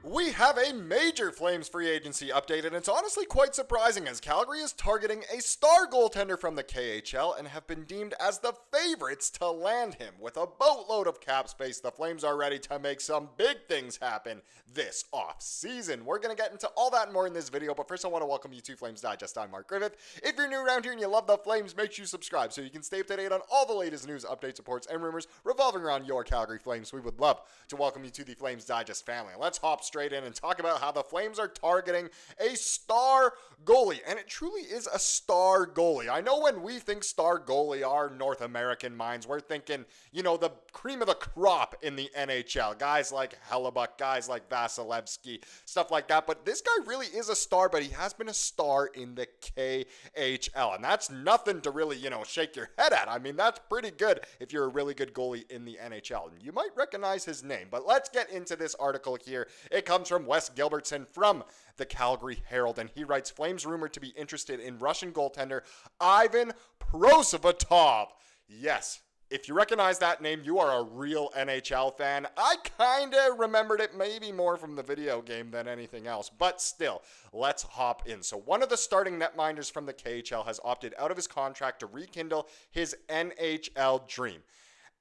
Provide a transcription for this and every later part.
We have a major Flames free agency update, and it's honestly quite surprising as Calgary is targeting a star goaltender from the KHL and have been deemed as the favorites to land him. With a boatload of cap space, the Flames are ready to make some big things happen this offseason. We're going to get into all that and more in this video, but first I want to welcome you to Flames Digest. I'm Mark Griffith. If you're new around here and you love the Flames, make sure you subscribe so you can stay up to date on all the latest news, updates, reports, and rumors revolving around your Calgary Flames. We would love to welcome you to the Flames Digest family. Let's hop straight in and talk about how the Flames are targeting a star goalie, and it truly is a star goalie. I know when we think star goalie, our North American minds, we're thinking, the cream of the crop in the NHL. Guys like Hellebuck, guys like Vasilevsky, stuff like that, but this guy really is a star, but he has been a star in the KHL, and that's nothing to really, shake your head at. I mean, that's pretty good if you're a really good goalie in the NHL, and you might recognize his name, but let's get into this article here. It comes from Wes Gilbertson from the Calgary Herald, and he writes, Flames rumored to be interested in Russian goaltender Ivan Prosvetov. Yes, if you recognize that name, you are a real NHL fan. I kind of remembered it maybe more from the video game than anything else, but still, let's hop in. So one of the starting netminders from the KHL has opted out of his contract to rekindle his NHL dream.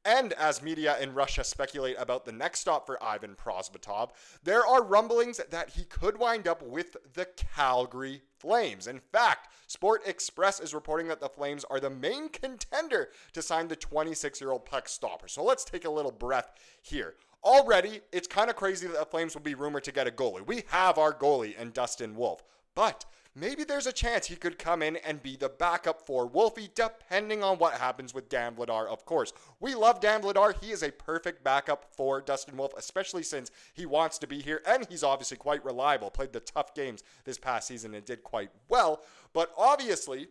And as media in Russia speculate about the next stop for Ivan Prosvetov, there are rumblings that he could wind up with the Calgary Flames. In fact, Sport Express is reporting that the Flames are the main contender to sign the 26-year-old puck stopper. So let's take a little breath here. Already, it's kind of crazy that the Flames would be rumored to get a goalie. We have our goalie in Dustin Wolf, but maybe there's a chance he could come in and be the backup for Wolfie, depending on what happens with Dan Vladar, of course. We love Dan Vladar. He is a perfect backup for Dustin Wolf, especially since he wants to be here, and he's obviously quite reliable. Played the tough games this past season and did quite well, but obviously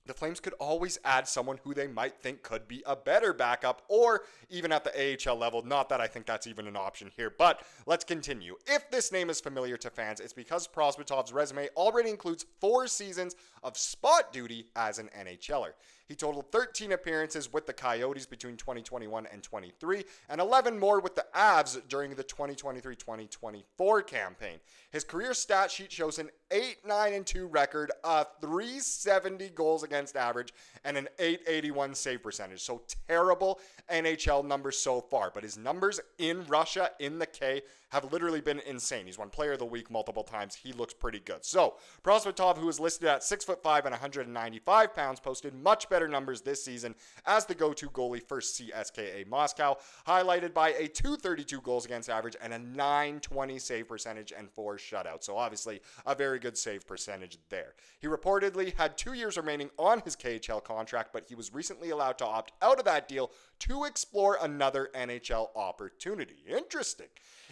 the Flames could always add someone who they might think could be a better backup, or even at the AHL level. Not that I think that's even an option here, but let's continue. If this name is familiar to fans, it's because Prosvetov's resume already includes 4 seasons of spot duty as an NHLer. He totaled 13 appearances with the Coyotes between 2021 and 23, and 11 more with the Avs during the 2023-2024 campaign. His career stat sheet shows an 8-9-2 record, a 370 goals against average, and an 881 save percentage. So terrible NHL numbers so far, but his numbers in Russia, in the K, have literally been insane. He's won Player of the Week multiple times. He looks pretty good. So Prosvetov, who is listed at 6'5" and 195 pounds, posted much better numbers this season as the go-to goalie for CSKA Moscow, highlighted by a 232 goals against average and a 920 save percentage and 4 shutouts. So obviously a very good save percentage there. He reportedly had 2 years remaining on his KHL contract, but he was recently allowed to opt out of that deal to explore another NHL opportunity. Interesting.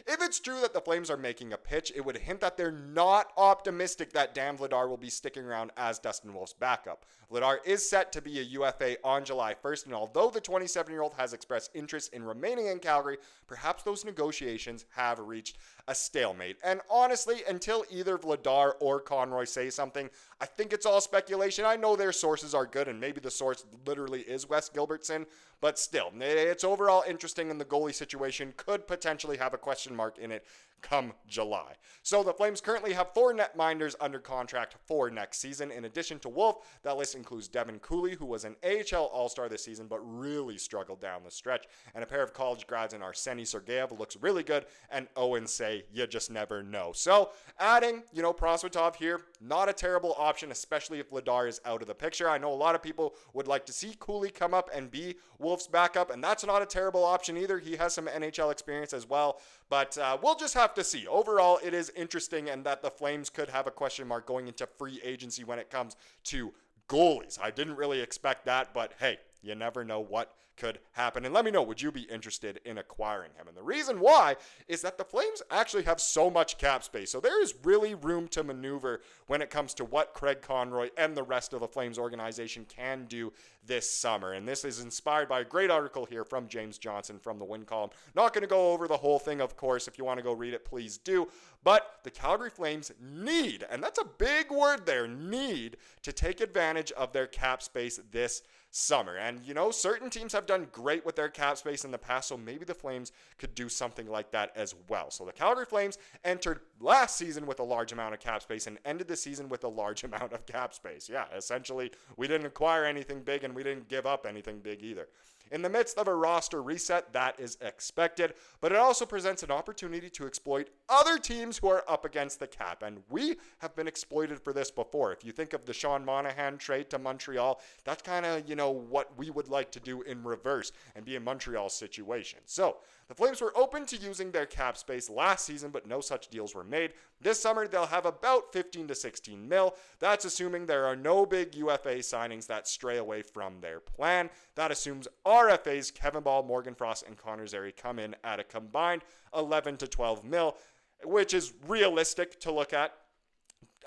If it's true that the Flames are making a pitch, it would hint that they're not optimistic that Dan Vladar will be sticking around as Dustin Wolf's backup. Vladar is set to be a UFA on July 1st, and although the 27-year-old has expressed interest in remaining in Calgary, perhaps those negotiations have reached a stalemate. And honestly, until either Vladar or Conroy say something, I think it's all speculation. I know their sources are good, and maybe the source literally is Wes Gilbertson, but still, it's overall interesting, and the goalie situation could potentially have a question mark in it come July. So the Flames currently have 4 netminders under contract for next season. In addition to Wolf, that list includes Devin Cooley, who was an AHL All-Star this season, but really struggled down the stretch, and a pair of college grads in Arseny Sergeyev looks really good, and Owen Say, you just never know. So adding, Prosvetov here, not a terrible option, especially if Vladar is out of the picture. I know a lot of people would like to see Cooley come up and be Wolf's backup, and that's not a terrible option either. He has some NHL experience as well, but we'll just have to see. Overall, it is interesting, and that the Flames could have a question mark going into free agency when it comes to goalies. I didn't really expect that, but hey, you never know what could happen. And let me know, would you be interested in acquiring him? And the reason why is that the Flames actually have so much cap space. So there is really room to maneuver when it comes to what Craig Conroy and the rest of the Flames organization can do this summer. And this is inspired by a great article here from James Johnson from the Win column. Not going to go over the whole thing, of course. If you want to go read it, please do. But the Calgary Flames need, and that's a big word there, need to take advantage of their cap space this summer. And, certain teams have done great with their cap space in the past, so maybe the Flames could do something like that as well. So the Calgary Flames entered last season with a large amount of cap space and ended the season with a large amount of cap space. Yeah, essentially, we didn't acquire anything big and we didn't give up anything big either. In the midst of a roster reset, that is expected, but it also presents an opportunity to exploit other teams who are up against the cap, and we have been exploited for this before. If you think of the Sean Monahan trade to Montreal, that's kind of, what we would like to do in reverse and be in Montreal's situation. So, the Flames were open to using their cap space last season, but no such deals were made. This summer, they'll have about 15 to 16 mil. That's assuming there are no big UFA signings that stray away from their plan. That assumes RFAs Kevin Ball, Morgan Frost, and Connor Zary come in at a combined 11 to 12 mil, which is realistic to look at.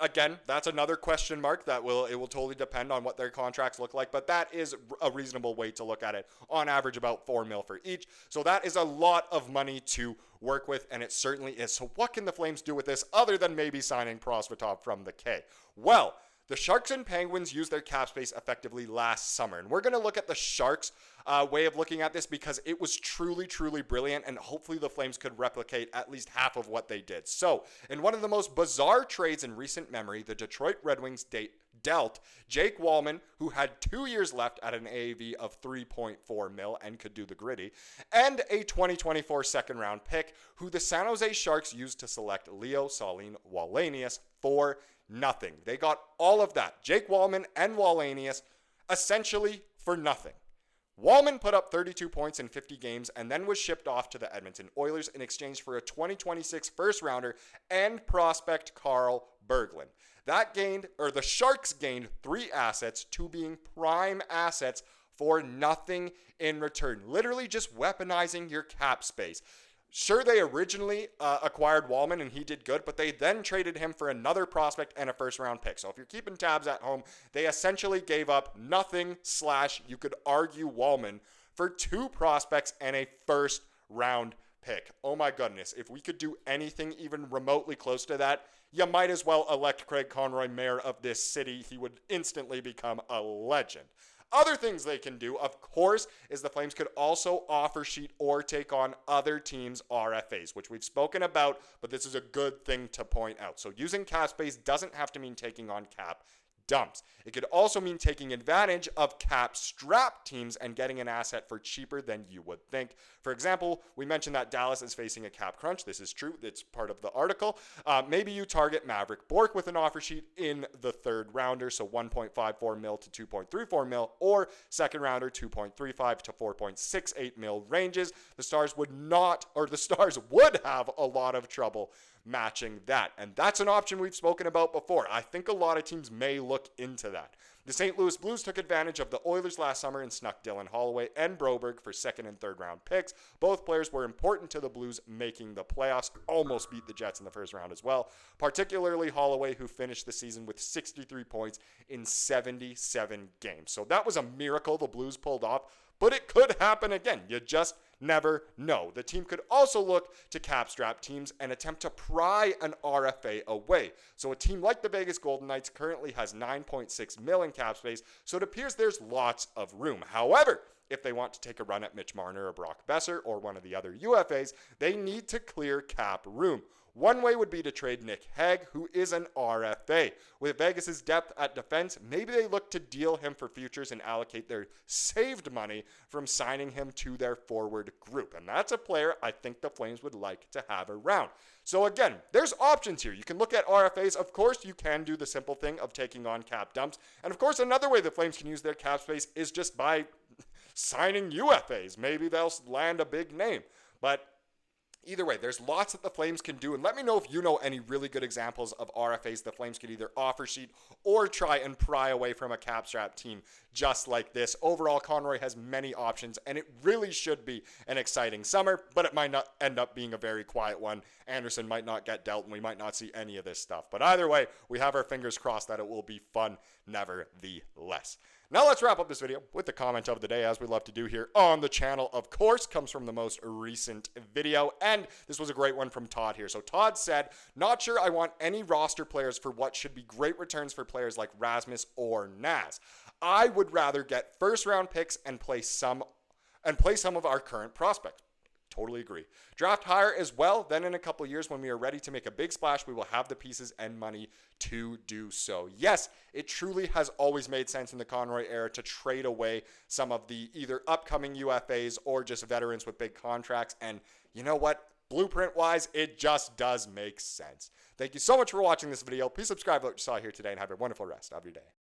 Again, that's another question mark it will totally depend on what their contracts look like, but that is a reasonable way to look at it. On average, about 4 mil for each. So that is a lot of money to work with, and it certainly is. So what can the Flames do with this other than maybe signing Prosvetov from the K? Well, the Sharks and Penguins used their cap space effectively last summer, and we're going to look at the Sharks' way of looking at this because it was truly, truly brilliant, and hopefully the Flames could replicate at least half of what they did. So, in one of the most bizarre trades in recent memory, the Detroit Red Wings dealt Jake Wallman, who had 2 years left at an AAV of 3.4 mil and could do the gritty, and a 2024 second-round pick, who the San Jose Sharks used to select Leo Saulin Wallenius for nothing. They got all of that, Jake Wallman and Wallenius, essentially for nothing. Wallman put up 32 points in 50 games and then was shipped off to the Edmonton Oilers in exchange for a 2026 first-rounder and prospect Carl Berglund. The Sharks gained 3 assets, 2 being prime assets, for nothing in return. Literally just weaponizing your cap space. Sure, they originally acquired Wallman and he did good, but they then traded him for another prospect and a first-round pick. So if you're keeping tabs at home, they essentially gave up nothing / you could argue Wallman for 2 prospects and a first-round pick. Oh my goodness, if we could do anything even remotely close to that, you might as well elect Craig Conroy mayor of this city. He would instantly become a legend. Other things they can do, of course, is the Flames could also offer sheet or take on other teams' RFAs, which we've spoken about, but this is a good thing to point out. So using cap space doesn't have to mean taking on cap dumps. It could also mean taking advantage of cap strap teams and getting an asset for cheaper than you would think. For example, we mentioned that Dallas is facing a cap crunch. This is true. It's part of the article. Maybe you target Maverick Bourque with an offer sheet in the third rounder, so 1.54 mil to 2.34 mil, or second rounder 2.35 to 4.68 mil ranges. The Stars would have a lot of trouble matching that. And that's an option we've spoken about before. I think a lot of teams may look into that. The St. Louis Blues took advantage of the Oilers last summer and snuck Dylan Holloway and Broberg for second and third round picks. Both players were important to the Blues making the playoffs, almost beat the Jets in the first round as well, particularly Holloway, who finished the season with 63 points in 77 games. So that was a miracle the Blues pulled off, but it could happen again. You just never know. The team could also look to cap strap teams and attempt to pry an RFA away. So a team like the Vegas Golden Knights currently has 9.6 mil in cap space, so it appears there's lots of room. However, if they want to take a run at Mitch Marner or Brock Besser or one of the other UFAs, they need to clear cap room. One way would be to trade Nick Hague, who is an RFA. With Vegas' depth at defense, maybe they look to deal him for futures and allocate their saved money from signing him to their forward group. And that's a player I think the Flames would like to have around. So again, there's options here. You can look at RFAs. Of course, you can do the simple thing of taking on cap dumps. And of course, another way the Flames can use their cap space is just by signing UFAs. Maybe they'll land a big name. But either way, there's lots that the Flames can do, and let me know if you know any really good examples of RFAs the Flames could either offer sheet or try and pry away from a cap strap team just like this. Overall, Conroy has many options, and it really should be an exciting summer, but it might not end up being a very quiet one. Andersson might not get dealt, and we might not see any of this stuff. But either way, we have our fingers crossed that it will be fun nevertheless. Now let's wrap up this video with the comment of the day, as we love to do here on the channel. Of course, comes from the most recent video, and this was a great one from Todd here. So Todd said, not sure I want any roster players for what should be great returns for players like Rasmus or Naz. I would rather get first round picks and play some of our current prospects. Totally agree. Draft higher as well. Then in a couple of years when we are ready to make a big splash, we will have the pieces and money to do so. Yes, it truly has always made sense in the Conroy era to trade away some of the either upcoming UFAs or just veterans with big contracts. And you know what? Blueprint-wise, it just does make sense. Thank you so much for watching this video. Please subscribe to what you saw here today and have a wonderful rest of your day.